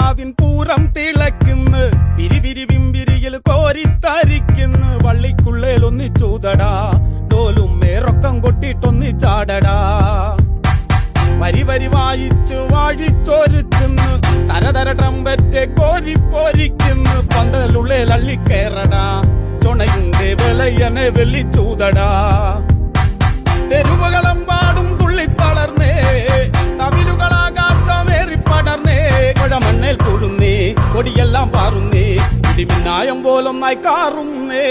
കിനാവിൻ പൂരം തിളയ്ക്കുന്നു പിരിപിരി പിമ്പിരിയിൽ കോരിത്തരിക്കുന്നു വള്ളിക്കുള്ളേൽ ഒന്നിച്ചൂതടാ ഡോലും മേറൊക്കം കൊട്ടിട്ടൊന്നിച്ചാടടാ വരി വരി വായിച്ച് വാഴിച്ചൊരുക്കുന്നു തരതര ട്രംപറ്റ് കോരിപ്പോരിക്കുന്നു പന്തലുള്ളിൽ അള്ളിക്കേറടാ ചൊണയുടെ വിലയനെ വെള്ളിച്ചൂതടാ തെരുവുകളെമ്പാടും തുള്ളിത്തളർന്നേ തമിലുകളാകാശമേറിപ്പടർന്നേ കുഴമണ്ണേൽ കൂടുന്നേ കൊടിയെല്ലാം പാറുന്നേ ഇടിമിന്നായം പോലൊന്നായി കാറുന്നേ